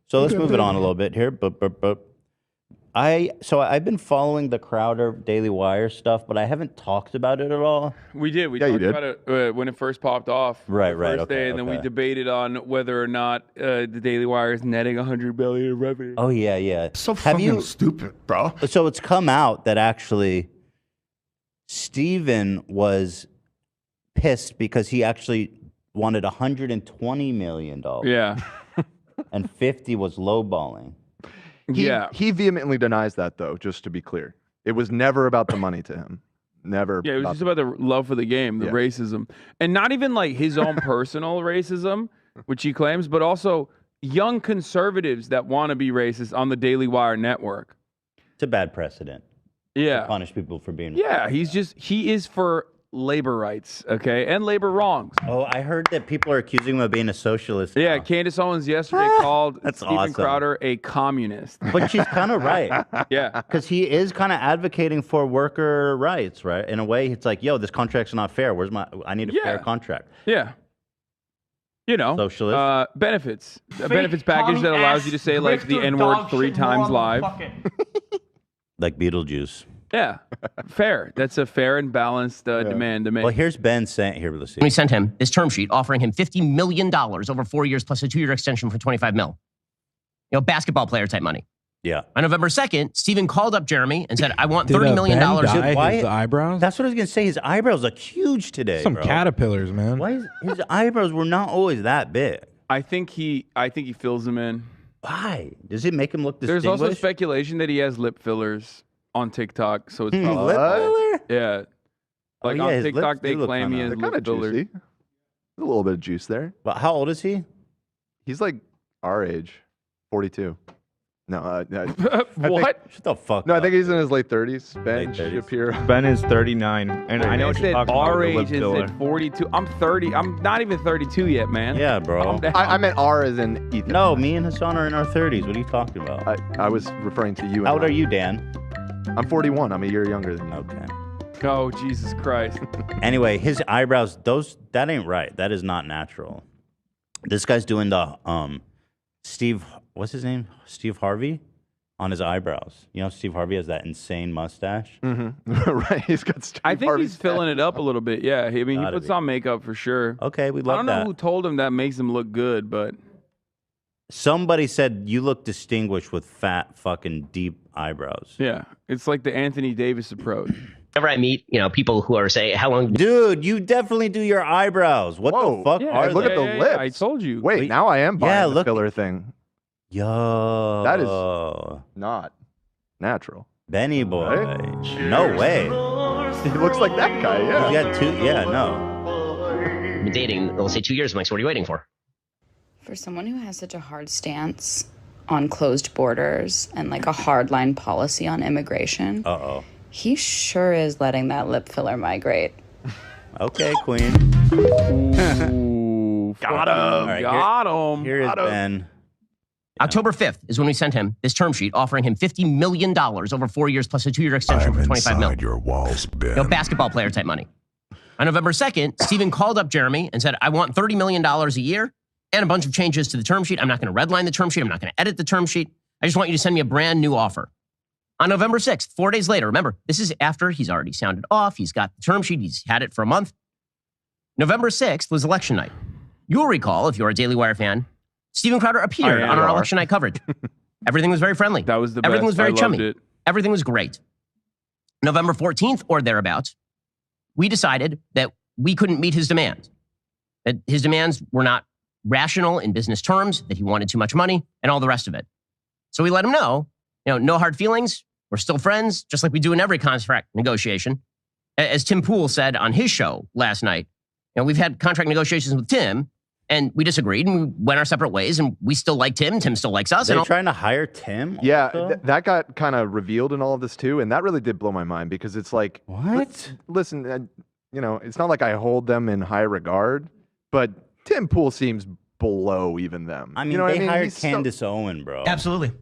So let's move it on a little bit here. I've been following the Crowder Daily Wire stuff, but I haven't talked about it at all. We did. We talked about it when it first popped off. Right, First day, and then we debated on whether or not the Daily Wire is netting $100 billion in revenue. Oh yeah. So fucking stupid, bro. So it's come out that actually Steven was pissed because he actually wanted $120 million. Yeah. And 50 was lowballing. He vehemently denies that, though, just to be clear. It was never about the money to him. Never. Yeah, it was just about the love for the game, the racism. And not even like his own personal racism, which he claims, but also young conservatives that want to be racist on the Daily Wire network. It's a bad precedent. Yeah. To punish people for being racist. He is for labor rights, okay, and labor wrongs. Oh, I heard that people are accusing him of being a socialist. Yeah, Candace Owens yesterday called Steven Crowder a communist. But she's kind of right. Yeah. Because he is kind of advocating for worker rights, right? In a way, it's like, yo, this contract's not fair. I need a fair contract. Yeah. You know, socialist. Benefits. A benefits package that allows you to say like the N-word 3 times live. Like Beetlejuice. Yeah, fair. That's a fair and balanced demand to make. Well, here's Ben saying, here, let's see. We sent him this term sheet offering him $50 million over 4 years plus a 2-year extension for $25 million. You know, basketball player type money. Yeah. On November 2nd, Steven called up Jeremy and said, I want $30 million. Why his eyebrows? That's what I was going to say. His eyebrows look huge today, Some bro. caterpillars, man. Why his eyebrows were not always that big. I think he fills them in. Why? Does it make him look There's distinguished? also speculation that he has lip fillers on TikTok, so it's probably lip filler? Yeah, like on his TikTok lips they do look claim he has They're kind lip of fillers. juicy. There's a little bit of juice there. But how old is he? He's like our age, 42. No, what? Shut the fuck No, up. I think he's in his late 30s. Ben Late 30s. Shapiro. Ben is 39, and I know I what you're said talking our about with age the lip is filler. at 42. I'm 30. I'm not even 32 yet, man. Yeah, bro. Calm down. I meant R as in Ethan. No, me and Hassan are in our 30s. What are you talking about? I was referring to you. How old are you, Dan? I'm 41. I'm a year younger than you. Okay. Oh, Jesus Christ. Anyway, his eyebrows, that ain't right. That is not natural. This guy's doing the what's his name? Steve Harvey on his eyebrows. You know, Steve Harvey has that insane mustache. Mm-hmm. Right. He's got Steve I think Harvey's he's filling it up a little bit. Yeah, I mean, he Gotta puts be. on makeup for sure. Okay, we I love don't that. know who told him that makes him look good, but Somebody said you look distinguished with fat, fucking deep eyebrows. yeah, it's like the Anthony Davis approach. Whenever I meet, you know, people who are saying, how long... Dude, you definitely do your eyebrows. What the fuck Yeah, are look they? at the yeah, lips. I told you. Wait, now I am buying Yeah, the look- filler thing. Yo. That is not natural. Benny boy. Right? No way. He looks like that guy, yeah. He's got 2, yeah, no. been dating, let's say 2 years. I'm like, so what are you waiting for? For someone who has such a hard stance on closed borders and like a hardline policy on immigration, he sure is letting that lip filler migrate. Okay, queen. Ooh, Got him. All right, got him. Here is Ben. October 5th is when we sent him this term sheet offering him $50 million over 4 years plus a 2-year extension for $25 million. Your walls, Ben. You know, basketball player type money. On November 2nd, Steven called up Jeremy and said, I want $30 million a year and a bunch of changes to the term sheet. I'm not going to redline the term sheet. I'm not going to edit the term sheet. I just want you to send me a brand new offer. On November 6th, 4 days later, remember, this is after he's already sounded off. He's got the term sheet. He's had it for a month. November 6th was election night. You'll recall, if you're a Daily Wire fan, Steven Crowder appeared on our election night coverage. Everything was very friendly. That was the Everything best. was very I loved chummy. it. Everything was great. November 14th or thereabouts, we decided that we couldn't meet his demands, that his demands were not rational in business terms, that he wanted too much money, and all the rest of it. So we let him know, no hard feelings. We're still friends, just like we do in every contract negotiation. As Tim Pool said on his show last night, we've had contract negotiations with Tim, and we disagreed, and we went our separate ways, and we still like Tim. Tim still likes us. They're trying to hire Tim? Yeah, also? that got kind of revealed in all of this too, and that really did blow my mind because it's like, what? Listen, it's not like I hold them in high regard, but Tim Pool seems below even them. I mean, you know what they I mean? hired He's Candace Owen, bro. Absolutely.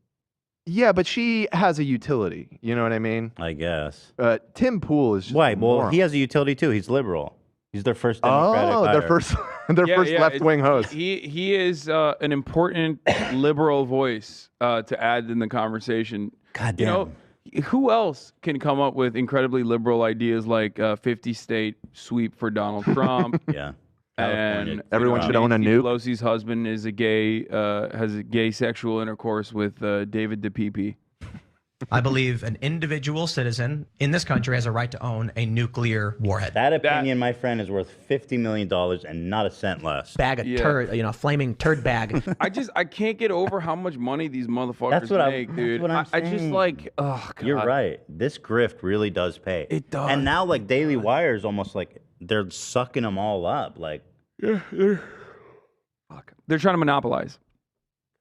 Yeah, but she has a utility. You know what I mean? I guess. Tim Pool is just Why? Well, moron. he has a utility too. He's liberal. He's their first Democratic hire. their first. Their Yeah, first yeah, left-wing host. He is an important liberal voice to add in the conversation. God You damn. know, who else can come up with incredibly liberal ideas like 50-state sweep for Donald Trump? Yeah. California. And Everyone should own a Nancy nuke. Pelosi's husband is a gay, has a gay sexual intercourse with David DePipe. I believe an individual citizen in this country has a right to own a nuclear warhead. That opinion, my friend, is worth $50 million and not a cent less. Bag of turd, flaming turd bag. I can't get over how much money these motherfuckers That's what make, that's dude. what I'm I just saying. like, oh god. You're right. This grift really does pay. It does. And now, like, Daily Wire is almost like they're sucking them all up. Like, They're trying to monopolize,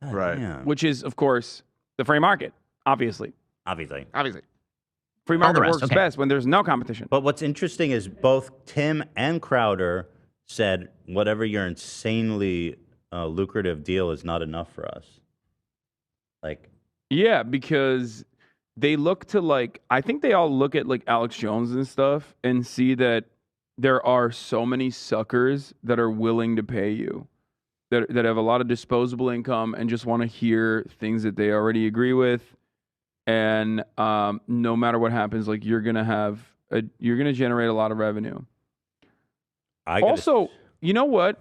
God Right. damn. which is, of course, the free market. Obviously, Obviously. free the market rest, works okay. best when there's no competition. But what's interesting is both Tim and Crowder said whatever your insanely lucrative deal is not enough for us. Like, Yeah, because they look to like, I think they all look at like Alex Jones and stuff and see that there are so many suckers that are willing to pay you, that have a lot of disposable income and just want to hear things that they already agree with. And no matter what happens, like you're gonna generate a lot of revenue. Also, you know what?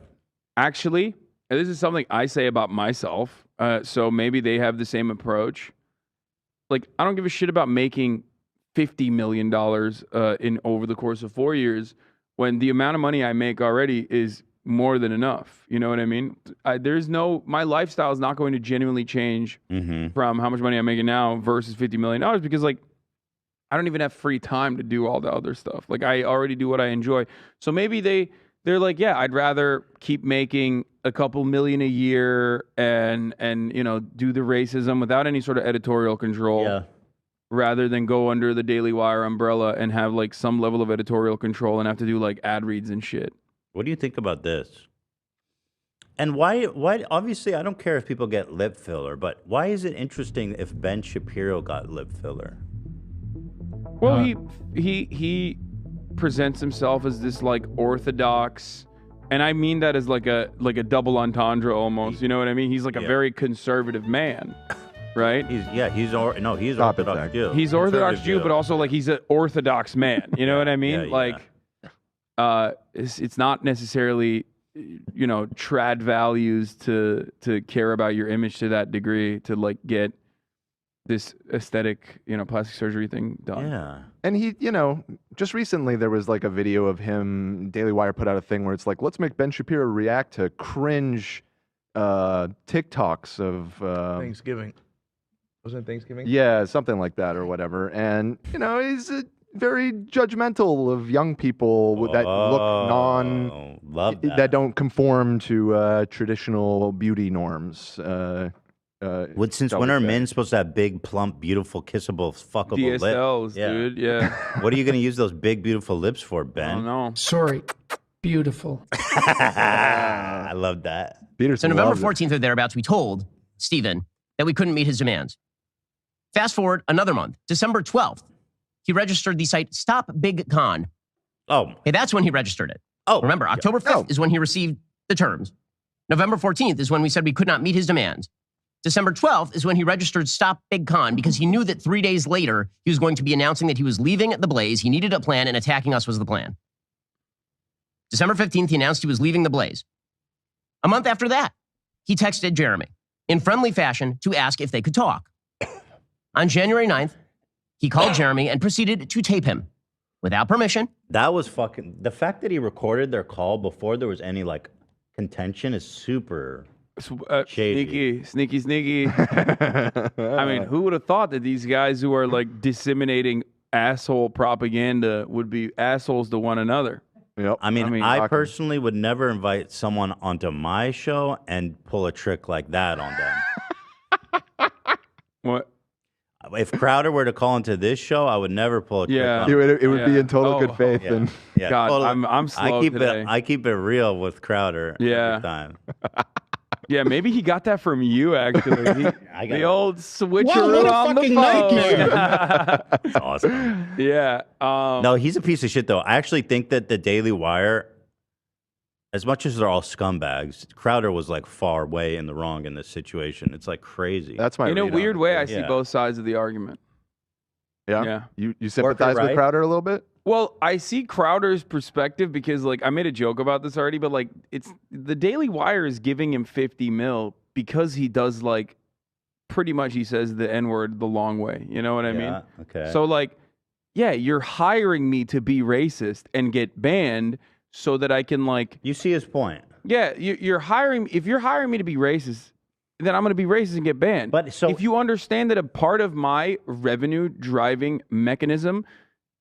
Actually, and this is something I say about myself. So maybe they have the same approach. Like, I don't give a shit about making $50 million in over the course of 4 years when the amount of money I make already is more than enough. You know what I mean? My lifestyle is not going to genuinely change from how much money I'm making now versus $50 million because, like, I don't even have free time to do all the other stuff. Like, I already do what I enjoy. So maybe they're like, yeah, I'd rather keep making a couple million a year and do the racism without any sort of editorial control rather than go under the Daily Wire umbrella and have like some level of editorial control and have to do like ad reads and shit. what do you think about this? And why obviously I don't care if people get lip filler, but why is it interesting if Ben Shapiro got lip filler? Well, he presents himself as this like orthodox, and I mean that as like a double entendre almost. You know what I mean? He's like a very conservative man, right? He's Stop it, Orthodox Zach. Jew. He's Orthodox Conservative Jew, but also like he's an Orthodox man. You know what I mean? It's not necessarily trad values to care about your image to that degree to like get this aesthetic plastic surgery thing done. Yeah. And he, just recently there was like a video of him, Daily Wire put out a thing where it's like, let's make Ben Shapiro react to cringe TikToks of Thanksgiving. Wasn't it Thanksgiving? yeah, something like that or whatever. And, he's very judgmental of young people that look that don't conform to traditional beauty norms. Since when are men supposed to have big, plump, beautiful, kissable, fuckable lips? DSLs, dude. Yeah. What are you going to use those big, beautiful lips for, Ben? I don't know. Sorry. Beautiful. I love that. So November 14th or thereabouts, we told Stephen that we couldn't meet his demands. Fast forward another month, December 12th, he registered the site Stop Big Con. Oh. Hey, that's when he registered it. Oh. Remember, October 5th is when he received the terms. November 14th is when we said we could not meet his demands. December 12th is when he registered Stop Big Con because he knew that 3 days later, he was going to be announcing that he was leaving the Blaze. He needed a plan and attacking us was the plan. December 15th, he announced he was leaving the Blaze. A month after that, he texted Jeremy in friendly fashion to ask if they could talk. On January 9th, he called Jeremy and proceeded to tape him without permission. That was fucking... The fact that he recorded their call before there was any, like, contention is super... shady. Sneaky. I mean, who would have thought that these guys who are like disseminating asshole propaganda would be assholes to one another? Yep. I mean, I personally would never invite someone onto my show and pull a trick like that on them. What? If Crowder were to call into this show, I would never pull a trick on it would be in total good faith. Yeah. And Yeah, God, totally. I'm slow today. I keep it real with Crowder every time. Yeah, maybe he got that from you, actually. The old switcheroo what a on the fucking phone. That's awesome. Yeah. No, he's a piece of shit, though. I actually think that the Daily Wire as much as they're all scumbags, Crowder was like far way in the wrong in this situation. It's like crazy. That's my In a read on weird it. way, I see Yeah. both sides of the argument. Yeah. Yeah. You sympathize right? with Crowder a little bit? Well, I see Crowder's perspective because, like, I made a joke about this already, but like, it's the Daily Wire is giving him 50 mil because he does like pretty much he says the N-word the long way. You know what I mean? Okay. So like, yeah, you're hiring me to be racist and get banned so that I can like. You see his point. Yeah, you're hiring. If you're hiring me to be racist, then I'm going to be racist and get banned. But so if you understand that a part of my revenue driving mechanism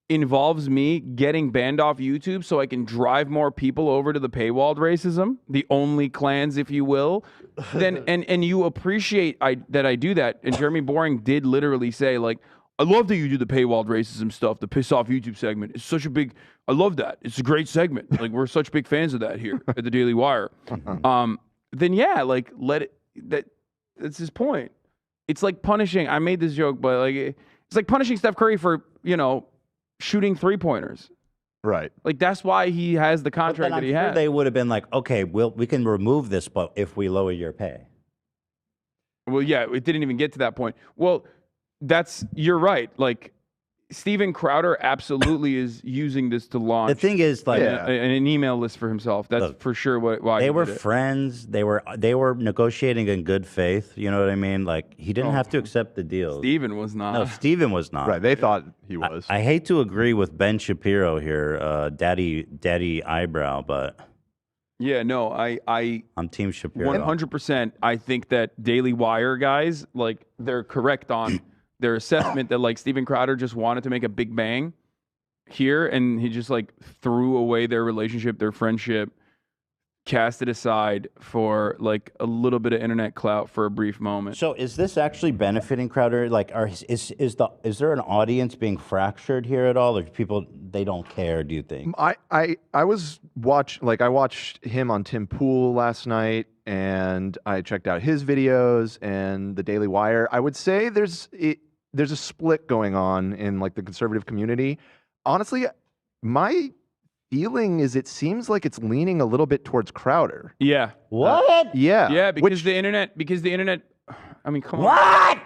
involves me getting banned off YouTube so I can drive more people over to the paywalled racism, the only clans, if you will, then and you appreciate that I do that. And Jeremy Boring did literally say, like, I love that you do the paywalled racism stuff, the piss off YouTube segment. It's such a big, I love that. It's a great segment. Like, we're such big fans of that here at the Daily Wire. Then yeah, like that's his point. It's like punishing, I made this joke, but like, it's like punishing Steph Curry for, shooting 3-pointers. Right. Like, that's why he has the contract that he has. They would have been like, okay, we can remove this, but if we lower your pay. Well, yeah, it didn't even get to that point. Well, you're right. Like, Steven Crowder absolutely is using this to launch. The thing is, like, an email list for himself. That's for sure why they he were did it. friends. They were negotiating in good faith. You know what I mean? Like, he didn't have to accept the deal. Steven was not. No, Steven was not. Right. They thought he was. I hate to agree with Ben Shapiro here, Daddy Eyebrow, but Yeah, no, I'm Team Shapiro. 100%. I think that Daily Wire guys, like, they're correct on their assessment that, like, Steven Crowder just wanted to make a big bang here, and he just, like, threw away their relationship, their friendship, cast it aside for, like, a little bit of internet clout for a brief moment. So is this actually benefiting Crowder? Like, is there an audience being fractured here at all, or people they don't care? Do you think? I watched him on Tim Pool last night, and I checked out his videos and the Daily Wire. I would say there's a split going on in like the conservative community. Honestly, my feeling is it seems like it's leaning a little bit towards Crowder. Yeah. What? Yeah. Yeah, because the internet, I mean, come on. What?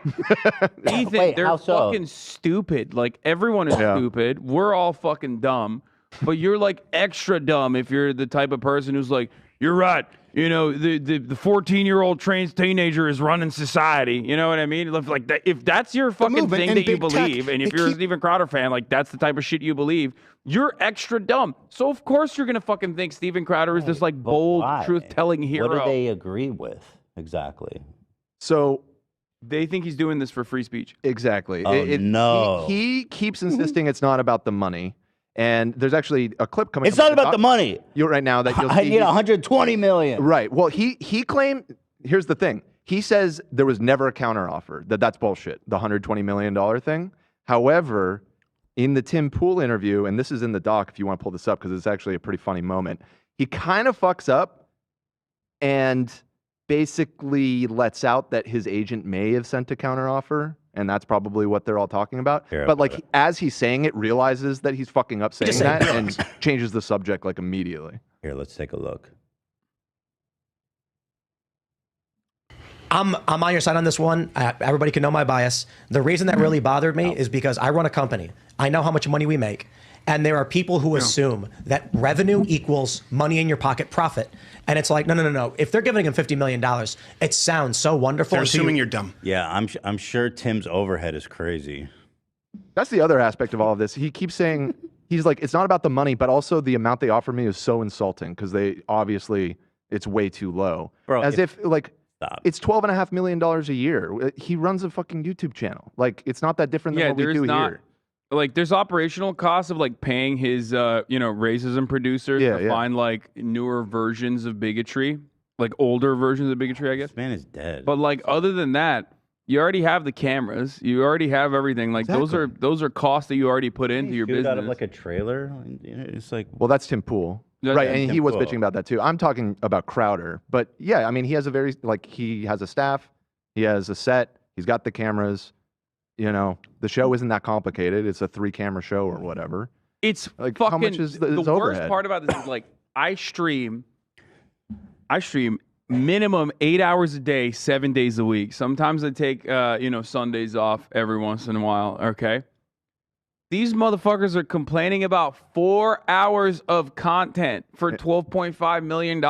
Ethan, Wait, they're how so? fucking stupid. Like, everyone is stupid. We're all fucking dumb. But you're, like, extra dumb if you're the type of person who's like, you're right. You know, the 14-year-old teenager is running society. You know what I mean? Like, if that's your fucking thing that you believe, and if you're a Steven Crowder fan, like, that's the type of shit you believe, you're extra dumb. So, of course, you're going to fucking think Steven Crowder is this, like, bold, truth-telling hero. What do they agree with exactly? So they think he's doing this for free speech. Exactly. Oh, no. He keeps insisting it's not about the money. And there's actually a clip coming. It's not about the money. You're right now that you'll see. I need 120 million. Right. Well, he claimed. Here's the thing. He says there was never a counteroffer. That's bullshit. The $120 million thing. However, in the Tim Pool interview, and this is in the doc if you want to pull this up because it's actually a pretty funny moment. He kind of fucks up and basically lets out that his agent may have sent a counteroffer. And that's probably what they're all talking about. But like as he's saying it, realizes that he's fucking up saying that and changes the subject like immediately. Here, let's take a look. I'm on your side on this one. Everybody can know my bias. The reason that really bothered me is because I run a company. I know how much money we make. And there are people who assume that revenue equals money in your pocket profit. And it's like, no. If they're giving him $50 million, it sounds so wonderful. They're assuming you're dumb. Yeah, I'm sure Tim's overhead is crazy. That's the other aspect of all of this. He keeps saying, he's like, it's not about the money, but also the amount they offer me is so insulting because they obviously, it's way too low. Bro, As if like, stop. It's $12.5 million a year. He runs a fucking YouTube channel. Like, it's not that different than what we do here. Like, there's operational costs of like paying his, racism producers to find like newer versions of bigotry, like older versions of bigotry, I guess. This man is dead. But like, other than that, you already have the cameras. You already have everything. Like those are costs that you already put into your business. Out of like a trailer. It's like, well, that's Tim Pool. Right, and he was bitching about that too. I'm talking about Crowder, but yeah, I mean, he has he has a staff, he has a set, he's got the cameras. You know, the show isn't that complicated. It's a 3-camera show or whatever. It's like fucking, how much is the his worst overhead? part about this is like I stream I stream minimum 8 hours a day, 7 days a week. Sometimes I take, Sundays off every once in a while. Okay. These motherfuckers are complaining about 4 hours of content for $12.5 million.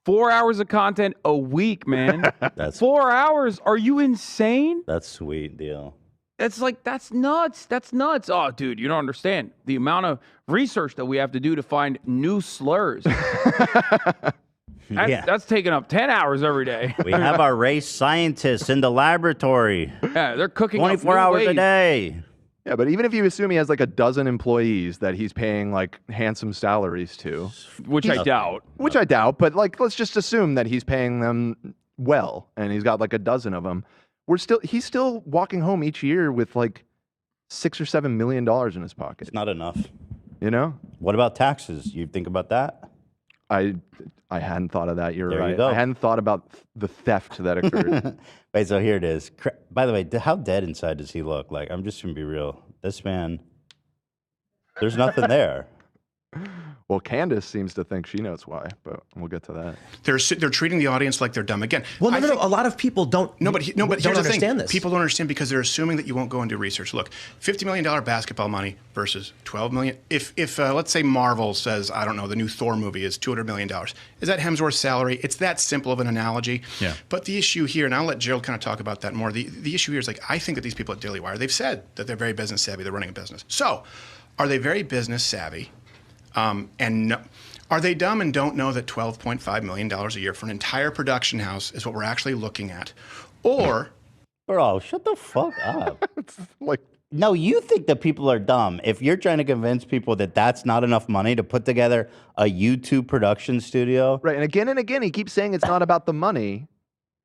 4 hours of content a week, man. That's 4 hours. Are you insane? That's sweet deal. That's nuts. That's nuts. Oh, dude, you don't understand the amount of research that we have to do to find new slurs. That's taking up 10 hours every day. We have our race scientists in the laboratory. Yeah, they're cooking 24 hours a day. Yeah, but even if you assume he has like a dozen employees that he's paying like handsome salaries to, which I doubt. Which I doubt, but like let's just assume that he's paying them well and he's got like a dozen of them. He's still walking home each year with like $6 or $7 million in his pocket. It's not enough. You know? What about taxes? You think about that? I hadn't thought of that. You're There right. you go. I hadn't thought about the theft that occurred. Wait, so here it is. By the way, how dead inside does he look? Like, I'm just going to be real. This man, there's nothing there. Well, Candace seems to think she knows why, but we'll get to that. They're treating the audience like they're dumb again. Well, no. A lot of people don't. But here's don't the understand thing. this. People don't understand because they're assuming that you won't go and do research. Look, $50 million basketball money versus $12 million. If let's say Marvel says, I don't know, the new Thor movie is $200 million, is that Hemsworth's salary? It's that simple of an analogy. Yeah. But the issue here, and I'll let Gerald kind of talk about that more. The issue here is like I think that these people at Daily Wire, they've said that they're very business savvy. They're running a business. So, are they very business savvy? Are they dumb and don't know that $12.5 million a year for an entire production house is what we're actually looking at? Or... Bro, shut the fuck up. It's like... No, you think that people are dumb. If you're trying to convince people that that's not enough money to put together a YouTube production studio. Right, and again, he keeps saying it's not about the money,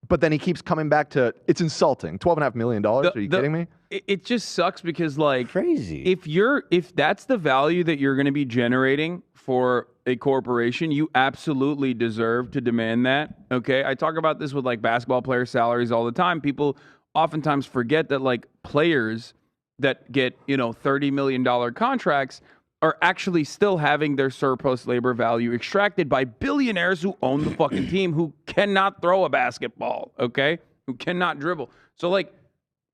but then he keeps coming back to, it's insulting. $12.5 million? Are you kidding me? It just sucks because, like, crazy. If that's the value that you're going to be generating for a corporation, you absolutely deserve to demand that. Okay, I talk about this with like basketball player salaries all the time. People oftentimes forget that like players that get $30 million contracts are actually still having their surplus labor value extracted by billionaires who own the fucking team, who cannot throw a basketball. Okay, who cannot dribble. So like.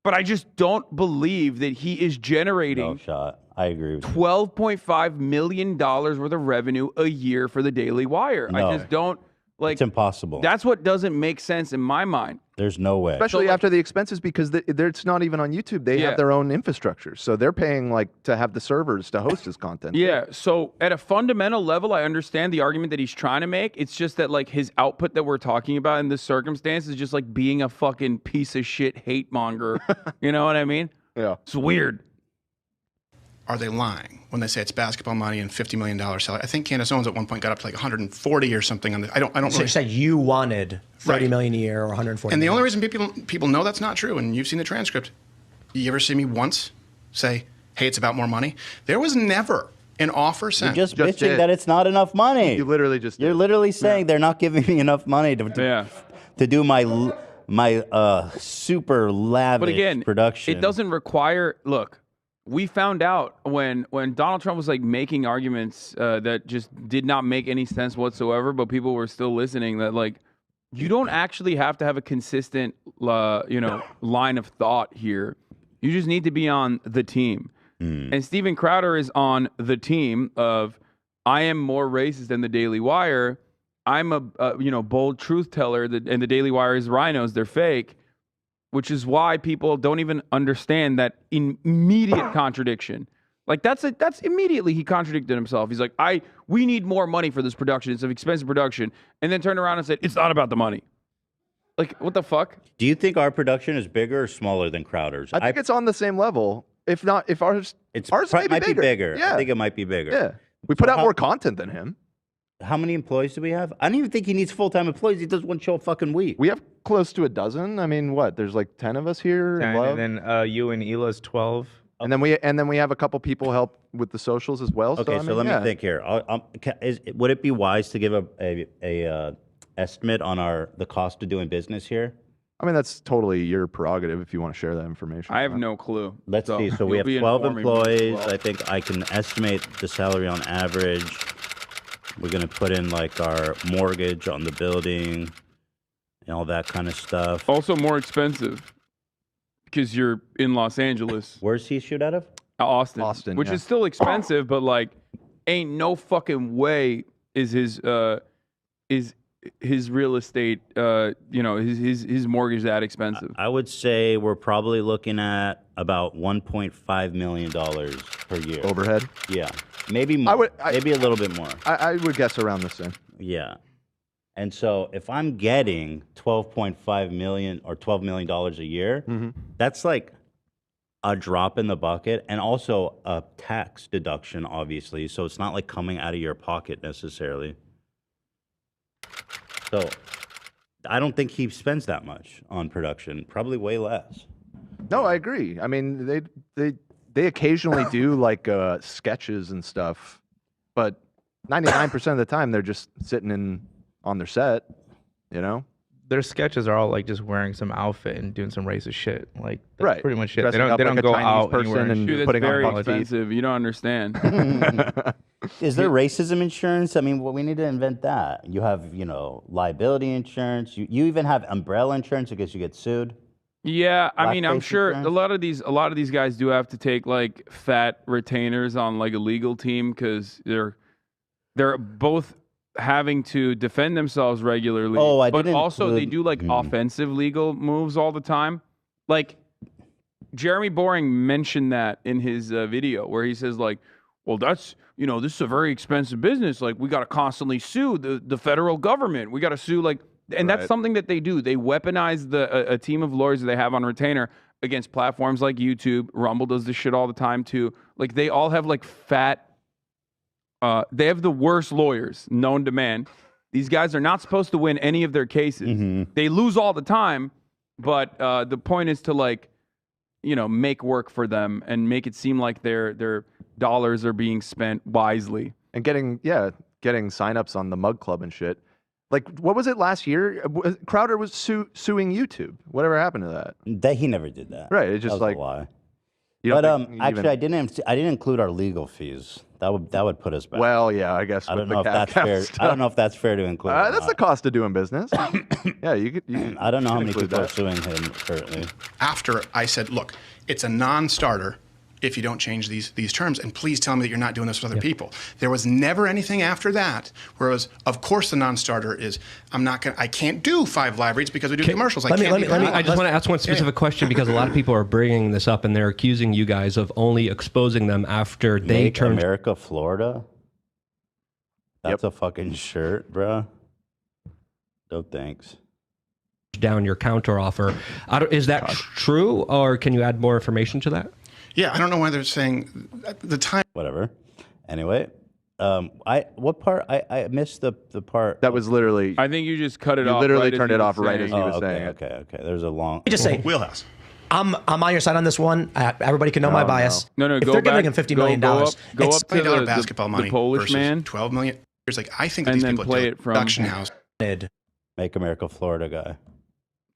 But I just don't believe that he is generating No shot. I agree with you. $12.5 million worth of revenue a year for the Daily Wire. No. I just don't like. It's impossible. That's what doesn't make sense in my mind. There's no way. Especially after the expenses, because it's not even on YouTube. They have their own infrastructure. So they're paying like to have the servers to host his content. Yeah. So at a fundamental level, I understand the argument that he's trying to make. It's just that like his output that we're talking about in this circumstance is just like being a fucking piece of shit hate monger. You know what I mean? Yeah. It's weird. Are they lying when they say it's basketball money and $50 million salary? I think Candace Owens at one point got up to like 140 or something on the. I don't So really. you said you wanted $30 million a year or 140. And the million. only reason people know that's not true, and you've seen the transcript. You ever see me once say, "Hey, it's about more money"? There was never an offer sent. You're just bitching that it's not enough money. You literally just. You're literally saying they're not giving me enough money to do my super lavish But again, production. it doesn't require. Look, we found out when Donald Trump was like making arguments that just did not make any sense whatsoever, but people were still listening. That like you don't actually have to have a consistent line of thought here. You just need to be on the team. And Steven Crowder is on the team of I am more racist than the Daily Wire. I'm a bold truth teller, and the Daily Wire is rhinos. They're fake. Which is why people don't even understand that immediate contradiction. Like that's immediately he contradicted himself. He's like, we need more money for this production. It's an expensive production, and then turned around and said, it's not about the money. Like what the fuck? Do you think our production is bigger or smaller than Crowder's? I think it's on the same level. If not, if ours might might be bigger. Yeah. I think it might be bigger. Yeah, we put out more content than him. How many employees do we have? I don't even think he needs full-time employees. He does one show a fucking week. We have close to a dozen. I mean, what? There's like 10 of us here. 10, Love. and then you and Ela's 12. And then we have a couple people help with the socials as well. Okay, so let me think here. Would it be wise to give a estimate on the cost of doing business here? I mean, that's totally your prerogative if you want to share that information. I have no clue. Let's see. So we have 12 employees. I think I can estimate the salary on average. We're gonna put in like our mortgage on the building and all that kind of stuff. Also more expensive because you're in Los Angeles. Where's he shoot out of? Austin, which is still expensive, but like, ain't no fucking way is his real estate, his mortgage that expensive. I would say we're probably looking at about $1.5 million per year. Overhead? Yeah. Maybe more. Maybe a little bit more. I would guess around the same. Yeah. And so if I'm getting $12.5 million or $12 million a year, that's like a drop in the bucket, and also a tax deduction, obviously. So it's not like coming out of your pocket necessarily. So I don't think he spends that much on production. Probably way less. No, I agree. I mean, they occasionally do like sketches and stuff, but 99% of the time they're just sitting on their set, you know? Their sketches are all like just wearing some outfit and doing some racist shit. Like that's Right. pretty much it. Dressing They up don't like a go Chinese out person anywhere and Dude, that's putting on very buck teeth. expensive. You don't understand. Is there racism insurance? I mean, well, we need to invent that. You have, liability insurance. You even have umbrella insurance in case you get sued. Yeah, I mean, I'm Blackface sure insurance? a lot of these guys do have to take like fat retainers on like a legal team because they're both having to defend themselves regularly. Oh, I but didn't also they include- do like offensive legal moves all the time. Like Jeremy Boring mentioned that in his video where he says like, well, that's this is a very expensive business. Like we got to constantly sue the federal government. We got to sue like. And that's something that they do. They weaponize a team of lawyers that they have on retainer against platforms like YouTube. Rumble does this shit all the time too. Like they all have like they have the worst lawyers known to man. These guys are not supposed to win any of their cases. They lose all the time, but the point is to like, make work for them and make it seem like their dollars are being spent wisely. And getting signups on the Mug Club and shit. Like, what was it last year? Crowder was suing YouTube. Whatever happened to that? He never did that. Right. It's That just was like a lie. you don't But think actually, even- I didn't include our legal fees. That would put us back. Well, yeah, I guess. I with don't the know if that's cap fair. stuff. I don't know if that's fair to include. or That's the not. cost of doing business. Yeah, you could. I don't know how many include people are that. suing him currently. After I said, look, it's a non-starter if you don't change these terms, and please tell me that you're not doing this with other people. There was never anything after that where it was, of course, the non-starter is, I can't do 5 live reads because we do commercials. I just want to ask one specific question because a lot of people are bringing this up and they're accusing you guys of only exposing them after they Make turned. America, Florida. That's a fucking shirt, bruh. No thanks. Down your counter offer. Is that true, or can you add more information to that? Yeah, I don't know why they're saying at the time. Whatever. Anyway, what part? I missed the part. That was literally. I think you just cut it You off. literally right as turned he it was off right as saying he was it. saying it. Okay. There's a long. Let me just say, Wheelhouse. I'm on your side on this one. Everybody can know my bias. No, if go they're back, giving him $50 go million, up to $20 the basketball money the Polish versus man, 12 million. It's like I think that and these then people play at it from production house. Make America, Florida guy.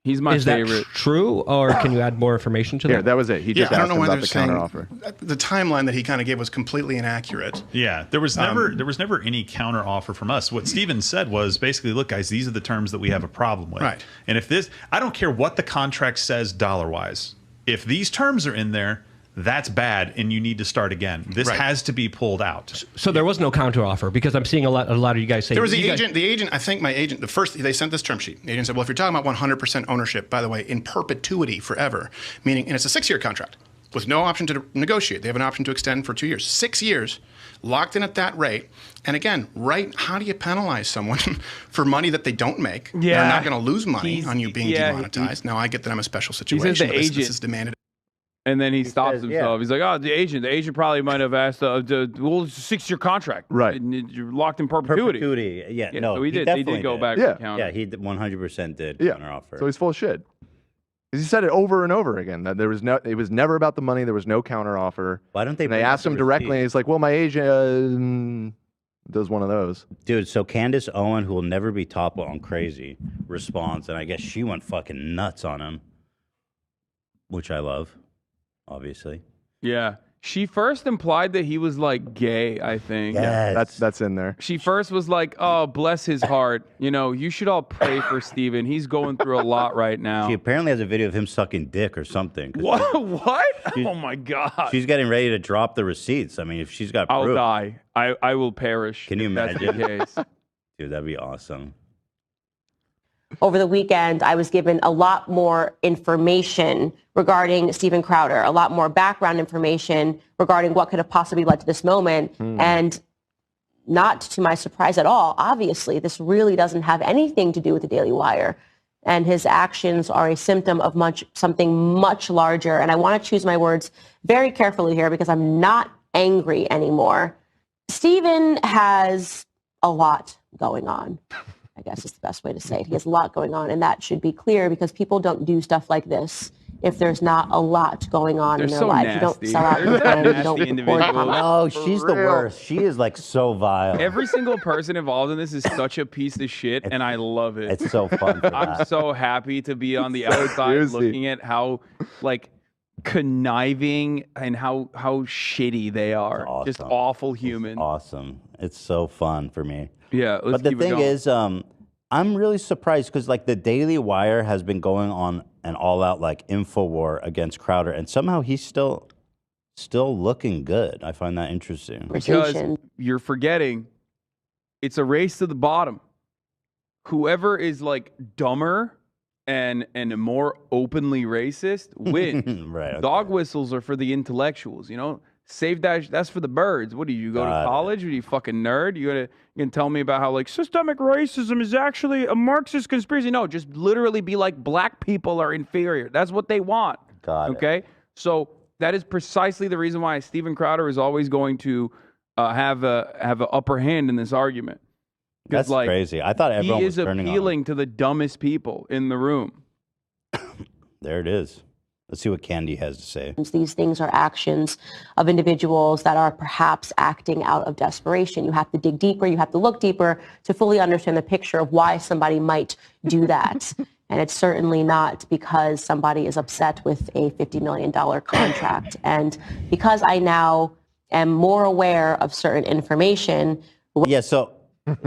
He's my Is favorite. that true, or can you add more information to that? Yeah, that was it. He just I don't asked know him why about they're the saying counteroffer. the timeline that he kind of gave was completely inaccurate. Yeah, there was never any counter offer from us. What Steven said was basically, look, guys, these are the terms that we have a problem with. Right. And if this, I don't care what the contract says dollar wise. If these terms are in there, that's bad, and you need to start again. This has to be pulled out. So there was no counter offer because I'm seeing a lot of you guys say There was the agent. I think my agent. They sent this term sheet. The agent said, "Well, if you're talking about 100% ownership, by the way, in perpetuity, forever, meaning, and it's a 6-year contract with no option to negotiate. They have an option to extend for 2 years, 6 years, locked in at that rate. And again, how do you penalize someone for money that they don't make? Yeah. They're not going to lose money on you being demonetized. Now I get that I'm a special situation. He says the but this agent is demanded. And then he stops says, himself. He's like, "Oh, the agent probably might have asked, well, it's a 6-year contract, Right? And you're locked in perpetuity." Yeah, no, so he did. definitely They did go back. Yeah. to counter. Yeah, he 100% did Yeah. counteroffer. So he's full of shit. He said it over and over again that it was never about the money. There was no counteroffer. Why don't they? And they bring up asked the him directly, and receipt? he's like, "Well, my agent does one of those." Dude, so Candace Owen, who will never be toppled on Crazy, responds, and I guess she went fucking nuts on him, which I love, obviously. Yeah. She first implied that he was like gay, I think. Yes. Yeah, that's in there. She first was like, "Oh, bless his heart. You know, you should all pray for Steven. He's going through a lot right now." She apparently has a video of him sucking dick or something. What? What? Oh my God. She's getting ready to drop the receipts. I mean, if she's got I'll proof. die. I will perish. Can you if that's imagine? the case. Dude, that'd be awesome. Over the weekend, I was given a lot more information regarding Steven Crowder, a lot more background information regarding what could have possibly led to this moment. And not to my surprise at all, obviously, this really doesn't have anything to do with the Daily Wire. And his actions are a symptom of something much larger. And I want to choose my words very carefully here because I'm not angry anymore. Steven has a lot going on. I guess is the best way to say it. He has a lot going on, and that should be clear because people don't do stuff like this if there's not a lot going on in their life. You don't sell out your friends. You don't report comments. No, she's the worst. She is like so vile. Every single person involved in this is such a piece of shit, and I love it. It's so fun. For I'm that. so happy to be on the outside looking at how, like, conniving and how shitty they are. Awesome. Just awful humans. Awesome. It's so fun for me. Yeah, let's but the keep it thing going. is, I'm really surprised because like the Daily Wire has been going on an all-out like info war against Crowder, and somehow he's still looking good. I find that interesting. Because you're forgetting, it's a race to the bottom. Whoever is like dumber and more openly racist wins. Right. Okay. Dog whistles are for the intellectuals, you know? Save that, that's for the birds. What do you go to college? Are you fucking nerd? You gonna tell me about how like systemic racism is actually a Marxist conspiracy? No, just literally be like black people are inferior. That's what they want. Got it. Okay? So that is precisely the reason why Steven Crowder is always going to have an upper hand in this argument. That's like, crazy. I thought everyone he was is turning on him. appealing to the dumbest people in the room. There it is. Let's see what Candy has to say. These things are actions of individuals that are perhaps acting out of desperation. You have to dig deeper. You have to look deeper to fully understand the picture of why somebody might do that. And it's certainly not because somebody is upset with a $50 million contract. And because I now am more aware of certain information. Yeah, so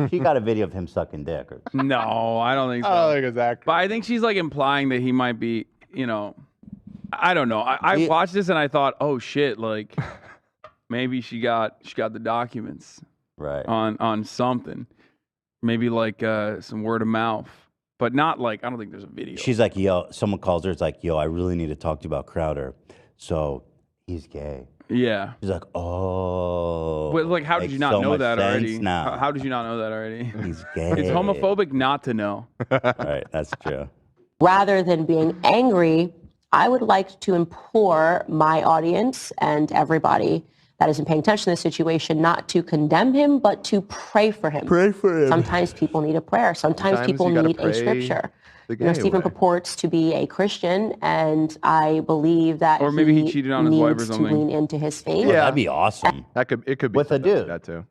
she got a video of him sucking dick. Or... No, I don't think so. I don't think it's accurate. But I think she's like implying that he might be, you know, I don't know. I watched this and I thought, oh shit, like maybe she got the documents right on something, maybe like some word of mouth, but not like I don't think there's a video. She's like, yo, someone calls her. It's like, yo, I really need to talk to you about Crowder. So he's gay. Yeah. She's like, oh. But like, how did you not so know much that sense already? now. How did you not know that already? He's gay. It's homophobic not to know. Right, that's true. Rather than being angry, I would like to implore my audience and everybody that isn't paying attention to this situation not to condemn him, but to pray for him. Pray for him. Sometimes people need a prayer. Sometimes people you gotta need a pray scripture. the You know, gay Stephen way. purports to be a Christian, and I believe that Or maybe he cheated on his wife or needs to something. lean into his faith. Yeah, that'd be awesome. It could be With a something like dude. that too.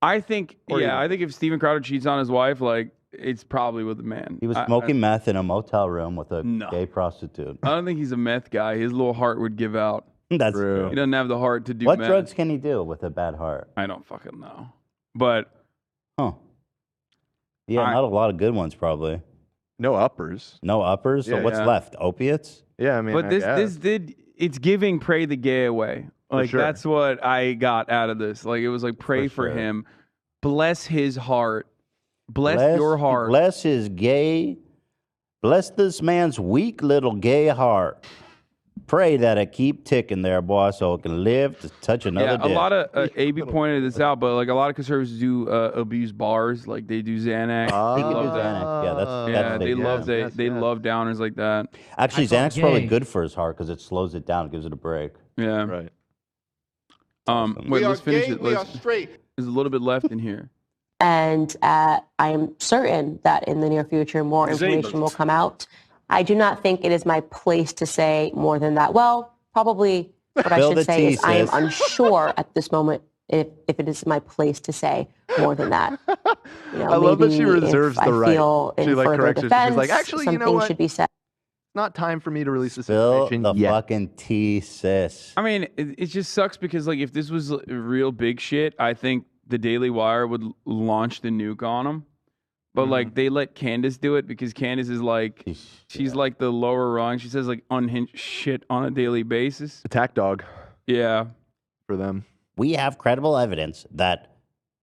I think, Or yeah, you- I think if Steven Crowder cheats on his wife, like it's probably with a man. He was smoking meth in a motel room with a gay prostitute. I don't think he's a meth guy. His little heart would give out. That's true. He doesn't have the heart to do What meth. drugs can he do with a bad heart? I don't fucking know. But Huh. Yeah, not a lot of good ones probably. No uppers. No uppers? So Yeah, what's yeah. left? Opiates? Yeah, I mean, but I this guess. did it's giving pray the gay away. Like sure. that's what I got out of this. Like it was like pray for sure. him. Bless his heart. Bless your heart. Bless his gay. Bless this man's weak little gay heart. Pray that it keep ticking there, boy, so it can live to touch another Yeah, dick. a lot of AB pointed this out, but like a lot of conservatives do abuse bars, like they do Xanax. They They can do love that. Xanax. Yeah, that's Yeah, they they do. love they love downers like that. Actually, I felt Xanax is probably gay. good for his heart because it slows it down, gives it a break. Yeah. Right. Wait, let's finish it. There's a little bit left in here. And I am certain that in the near future, more information will come out. I do not think it is my place to say more than that. Well, probably what I Spill should the say tea, is I am sis. unsure at this moment if it is my place to say more than that. You know, I love that she maybe reserves if the I right. feel in She like further corrects it. defense, She's like, actually, you know something what? should be said. not time for me to release this Spill information the yet. fucking tea, sis. I mean, it just sucks because like if this was real big shit, I think the Daily Wire would launch the nuke on them. But like they let Candace do it because Candace is like she's like the lower rung. She says like unhinged shit on a daily basis. Attack dog. Yeah. For them. We have credible evidence that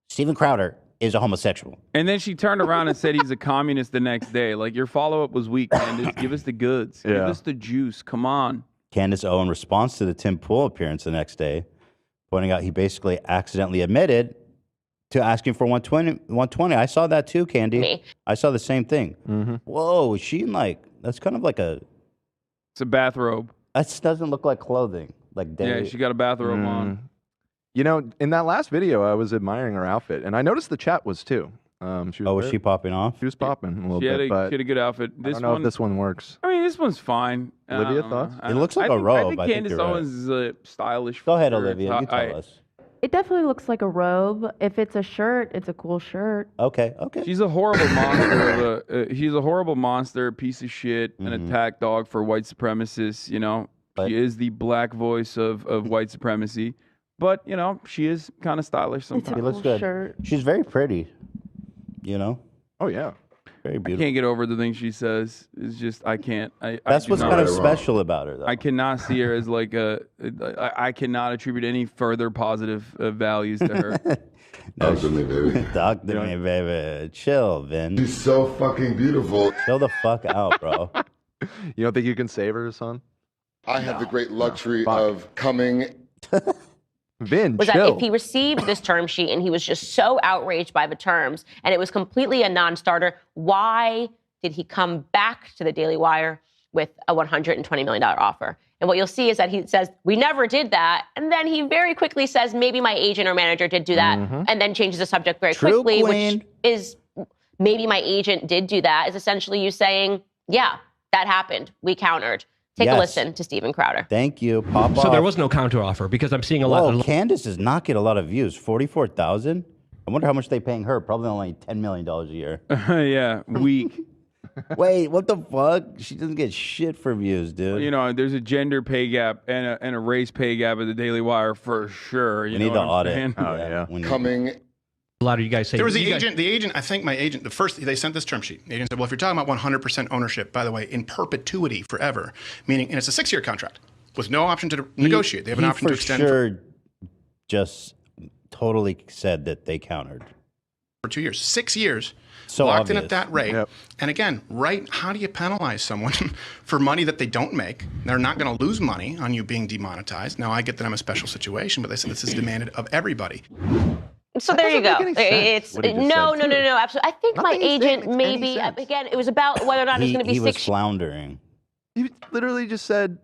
Steven Crowder is a homosexual. And then she turned around and said he's a communist the next day. Like your follow up was weak, Candace. Give us the goods. Give us the juice. Come on. Candace O, in response to the Tim Pool appearance the next day, pointing out he basically accidentally admitted to asking for 120. I saw that too, Candy. Me. I saw the same thing. Whoa, is she that's kind of like it's a bathrobe. That doesn't look like clothing. Like yeah, she got a bathrobe on. You know, in that last video, I was admiring her outfit, and I noticed the chat was too. Was she popping off? She was popping a little She had bit, but she had a good outfit. I don't know if this one works. I mean, this one's fine. Olivia, thoughts? It looks like a I robe. think I think Candace you're right. Owens is a stylish. Go ahead, figure. Olivia. You tell us. It definitely looks like a robe. If it's a shirt, it's a cool shirt. Okay. She's a horrible monster. She's a horrible monster, piece of shit, an attack dog for white supremacists. You know, she is the black voice of white supremacy. But you know, she is kind of stylish sometimes. She looks good. She's very pretty. You know. Oh yeah. Very I beautiful. can't get over the things she says. It's just I can't. That's what's kind of special about her, though. I cannot see her as like I cannot attribute any further positive values to her. Talk to me, baby. Talk to me, baby. Chill, Vin. She's so fucking beautiful. Chill the fuck out, bro. You don't think you can save her, son? I have the great luxury of coming. Vin, was chill. that if he received this term sheet and he was just so outraged by the terms and it was completely a non-starter, why did he come back to the Daily Wire with a $120 million offer? And what you'll see is that he says, we never did that. And then he very quickly says, maybe my agent or manager did do that, and then changes the subject very quickly, which is maybe my agent did do that, is essentially you saying, yeah, that happened. We countered. Take a listen to Steven Crowder. Thank you. Pop So off. there was no counteroffer because I'm seeing a lot. Whoa, Candace does not get a lot of views. 44,000. I wonder how much they paying her. Probably only $10 million a year. Yeah, weak. Wait, what the fuck? She doesn't get shit for views, dude. You know, there's a gender pay gap and a race pay gap at the Daily Wire for sure. You We need know the what I'm audit. saying? Oh, yeah. Coming. A lot of you guys say There was the agent. I think my agent. They sent this term sheet. The agent said, "Well, if you're talking about 100% ownership, by the way, in perpetuity, forever, meaning, and it's a 6-year contract with no option to negotiate. They have an option to extend for just totally said that they countered for 2 years, 6 years, So locked in obvious. at that rate. And again, how do you penalize someone for money that they don't make? They're not going to lose money on you being demonetized. Now, I get that I'm a special situation, but they said this is demanded of everybody. So there you go. make any sense. It's What he just no, said, no, no, too. no, absolutely. I think my Nothing he's saying agent makes any maybe sense. again. It was about whether or not it's going to be he was 6 floundering. He literally just said,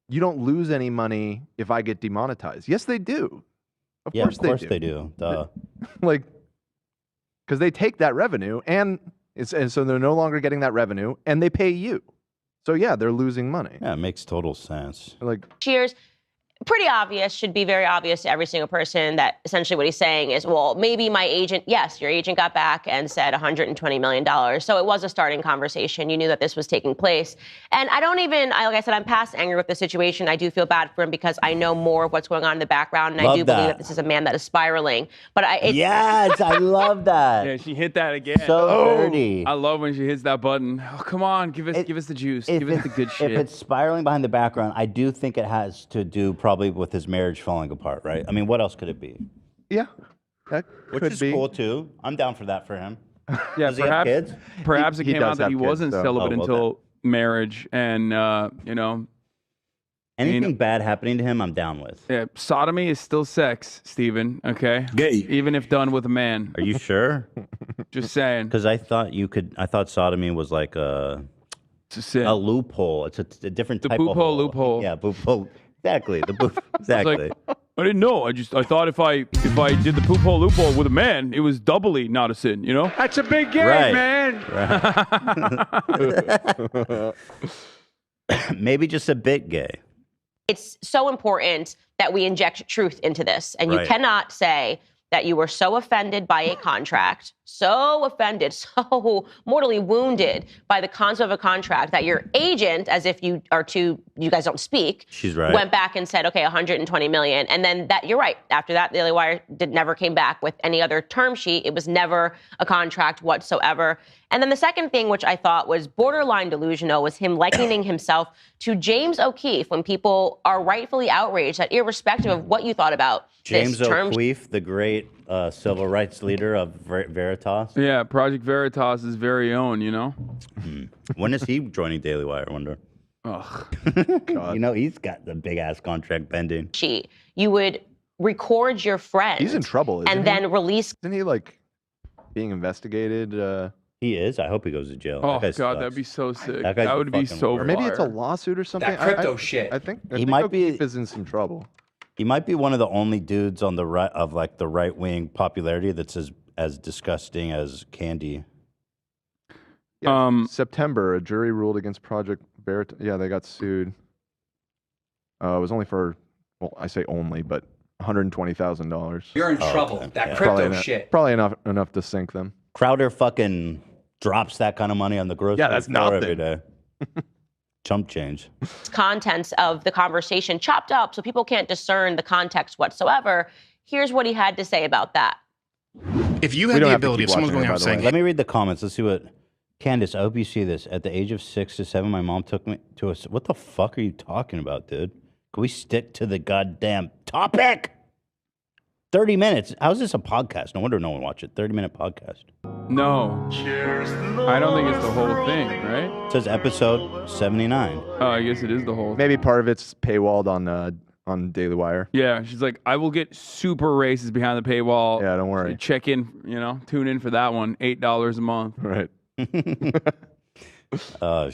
you don't lose any money if I get demonetized. Yes, they do. Of Yeah, course of course they do. Duh. Like, because they take that revenue and so they're no longer getting that revenue and they pay you. So yeah, they're losing money. Yeah, it makes total sense. Like, Cheers. Pretty obvious, should be very obvious to every single person that essentially what he's saying is, well, maybe my agent, yes, your agent got back and said $120 million. So it was a starting conversation. You knew that this was taking place. And I don't even, like I said, I'm past anger with the situation. I do feel bad for him because I know more of what's going on in the background. And I Love do believe that. that this is a man that is spiraling. But Yes, I love that. Yeah, she hit that again. So dirty. I love when she hits that button. Oh, come on, give us the juice. Give us the good shit. If it's spiraling behind the background, I do think it has to do probably with his marriage falling apart, right? I mean, what else could it be? yeah, that Which could is be. cool too. I'm down for that for him. Yeah, Does he have kids? perhaps He it came does out that have he kids, wasn't though. celibate Oh, well, until marriage, and you know, Anything bad happening to him, I'm down with. yeah, sodomy is still sex, Steven, okay? Gay. Even if done with a man. Are you sure? Just saying. Because I thought sodomy was like It's a sin. a loophole. It's a different The type poop of hole loophole. Yeah, poop hole. Exactly. The poop. It's like, Exactly. I didn't know. I thought if I did the poop hole loophole with a man, it was doubly not a sin, you know? That's a big game, Right. man. Maybe just a bit gay. it's so important that we inject truth into this. And you Right. cannot say that you were so offended by a contract, so offended, so mortally wounded by the concept of a contract that your agent, as if you guys don't speak, she's right, went back and said, okay, 120 million. And then that, you're right. After that, Daily Wire never came back with any other term sheet. It was never a contract whatsoever. And then the second thing, which I thought was borderline delusional, was him likening himself to James O'Keefe when people are rightfully outraged that irrespective of what you thought about James this term. O'Keefe, the great civil rights leader of Veritas. Yeah, Project Veritas' very own, you know? When is he joining Daily Wire, I wonder? Ugh. You know, he's got the big-ass contract pending. You would record your friend. He's in trouble, isn't and he? then release. Isn't he like being investigated? He is. I hope he goes to jail. Oh, That guy God, sucks. that'd be so sick. That guy's That would be fucking so worse. Or maybe it's a fire. lawsuit or something. That crypto shit. I think He might be- O'Keefe is in some trouble. He might be one of the only dudes on the right of like the right wing popularity that's as disgusting as Candy. Yeah, September, a jury ruled against Project Veritas. Yeah, they got sued. It was only for, well, I say only, but $120,000. You're in trouble. okay. That Yeah. crypto shit. Probably enough to sink them. Crowder fucking drops that kind of money on the grocery that's store every nothing. day. Chump change. Contents of the conversation chopped up so people can't discern the context whatsoever. Here's what he had to say about that. If you had the ability, if someone's going out saying, Let me read the comments. Let's see what. Candace, I hope you see this. At the age of 6 to 7, my mom took me to a. What the fuck are you talking about, dude? Can we stick to the goddamn topic? 30 minutes. How's this a podcast? No wonder no one watched it. 30-minute podcast. No. I don't think it's the whole thing, right? It says episode 79. Oh, I guess it is the whole. Maybe part of it's paywalled on Daily Wire. Yeah, she's like, I will get super racist behind the paywall. Yeah, don't worry. Check in, tune in for that one. $8 a month. Right. Oh,